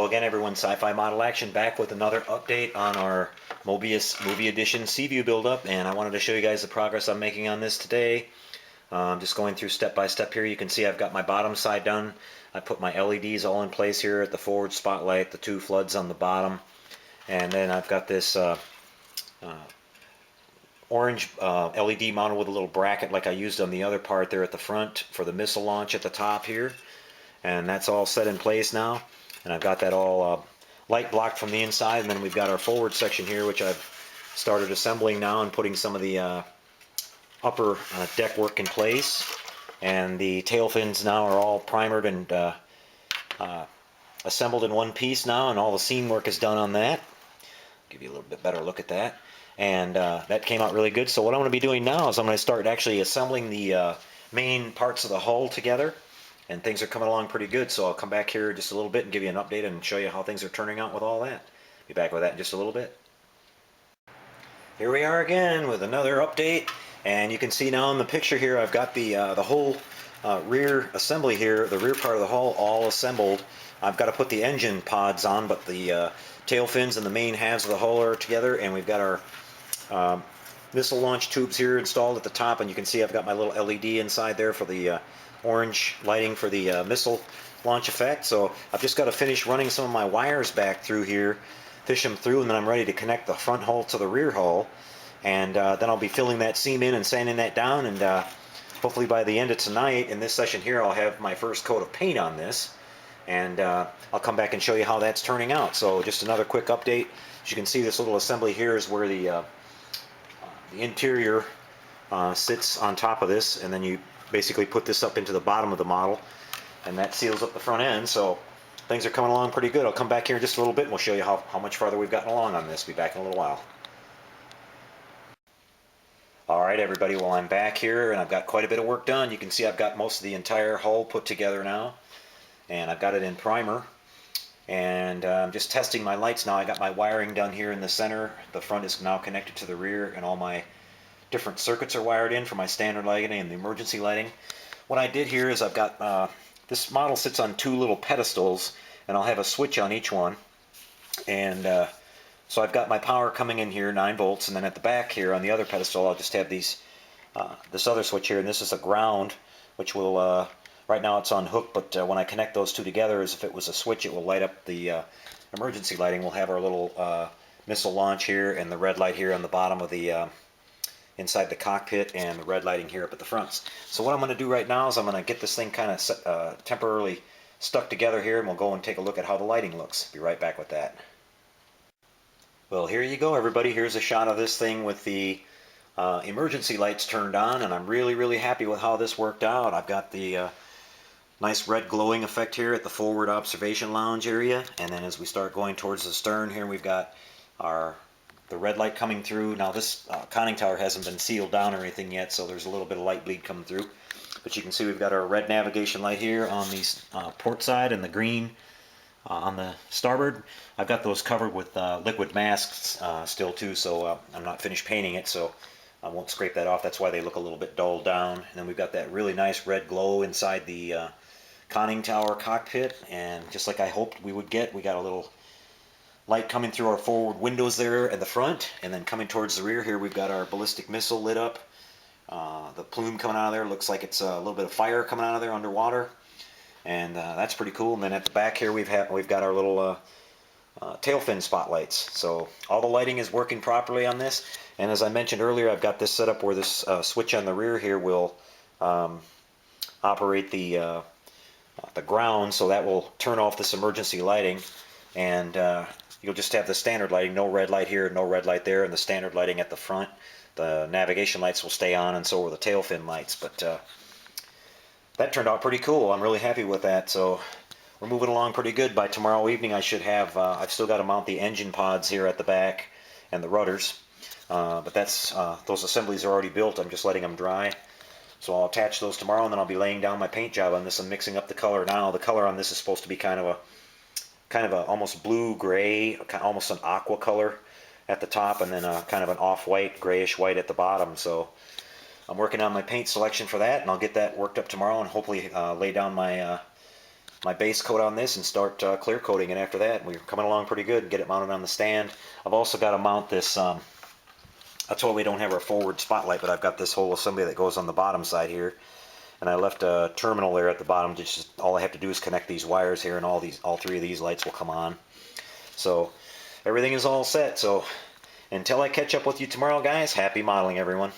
Hello again everyone, Sci-Fi Model Action back with another update on our Moebius Movie Edition Seaview buildup, and I wanted to show you guys the progress I'm making on this today. Just going through step by step here. You can see I've got my bottom side done. I put my LEDs all in place here at the forward spotlight, the two floods on the bottom, and then I've got this orange LED mounted with a little bracket like I used on the other part there at the front for the missile launch at the top here, and that's all set in place now. And I've got that all light blocked from the inside, and then we've got our forward section here, which I've started assembling now and putting some of the upper deck work in place. And the tail fins now are all primered and assembled in one piece now, and all the seam work is done on that. Give you a little bit better look at that. And that came out really good. So what I'm going to be doing now is I'm going to start actually assembling the main parts of the hull together. And things are coming along pretty good, so I'll come back here just a little bit and give you an update and show you how things are turning out with all that. Be back with that in just a little bit. Here we are again with another update, and you can see now in the picture here I've got the whole rear assembly here, the rear part of the hull all assembled. I've got to put the engine pods on, but the tail fins and the main halves of the hull are together, and we've got our missile launch tubes here installed at the top, and you can see I've got my little LED inside there for the orange lighting for the missile launch effect. So I've just got to finish running some of my wires back through here, fish them through, and then I'm ready to connect the front hull to the rear hull, and then I'll be filling that seam in and sanding that down, and hopefully by the end of tonight in this session here I'll have my first coat of paint on this, and I'll come back and show you how that's turning out. So just another quick update. As you can see, this little assembly here is where the interior sits on top of this, and then you basically put this up into the bottom of the model, and that seals up the front end. So things are coming along pretty good. I'll come back here in just a little bit and we'll show you how much farther we've gotten along on this. Be back in a little while. Alright everybody, well I'm back here and I've got quite a bit of work done. You can see I've got most of the entire hull put together now, and I've got it in primer, and I'm just testing my lights now. I got my wiring done here in the center. The front is now connected to the rear, and all my different circuits are wired in for my standard lighting and the emergency lighting. What I did here is I've got this model sits on two little pedestals, and I'll have a switch on each one, and so I've got my power coming in here, 9 volts, and then at the back here on the other pedestal I'll just have these this other switch here, and this is a ground, which will right now it's on hook, but when I connect those two together, as if it was a switch, it will light up the emergency lighting. We'll have our little missile launch here, and the red light here on the bottom of the inside the cockpit, and the red lighting here up at the fronts. So what I'm going to do right now is I'm going to get this thing kind of temporarily stuck together here, and we'll go and take a look at how the lighting looks. Be right back with that. Well, here you go everybody. Here's a shot of this thing with the emergency lights turned on, and I'm really happy with how this worked out. I've got the nice red glowing effect here at the forward observation lounge area, and then as we start going towards the stern here, we've got the red light coming through. Now this conning tower hasn't been sealed down or anything yet, so there's a little bit of light bleed coming through. But you can see we've got our red navigation light here on the port side, and the green on the starboard. I've got those covered with liquid masks still too, so I'm not finished painting it, so I won't scrape that off. That's why they look a little bit dulled down. And then we've got that really nice red glow inside the conning tower cockpit, and just like I hoped we would get, we got a little light coming through our forward windows there at the front, and then coming towards the rear here we've got our ballistic missile lit up. The plume coming out of there looks like it's a little bit of fire coming out of there underwater, and that's pretty cool. And then at the back here we've got our little tail fin spotlights. So all the lighting is working properly on this, and as I mentioned earlier, I've got this set up where this switch on the rear here will operate the ground, so that will turn off this emergency lighting, and you'll just have the standard lighting, no red light here, no red light there, and the standard lighting at the front. The navigation lights will stay on, and so will the tail fin lights. But that turned out pretty cool. I'm really happy with that. So we're moving along pretty good. By tomorrow evening I should have, I've still got to mount the engine pods here at the back and the rudders. But that's those assemblies are already built. I'm just letting them dry. So I'll attach those tomorrow, and then I'll be laying down my paint job on this. I'm mixing up the color now. The color on this is supposed to be kind of a almost blue-gray, almost an aqua color at the top, and then kind of an off-white, grayish-white at the bottom. So I'm working on my paint selection for that, and I'll get that worked up tomorrow, and hopefully lay down my my base coat on this and start clear coating it after that. We're coming along pretty good. Get it mounted on the stand. I've also got to mount this. That's why we don't have our forward spotlight, but I've got this whole assembly that goes on the bottom side here. And I left a terminal there at the bottom. Just all I have to do is connect these wires here, and all three of these lights will come on. So everything is all set. So until I catch up with you tomorrow, guys, happy modeling, everyone.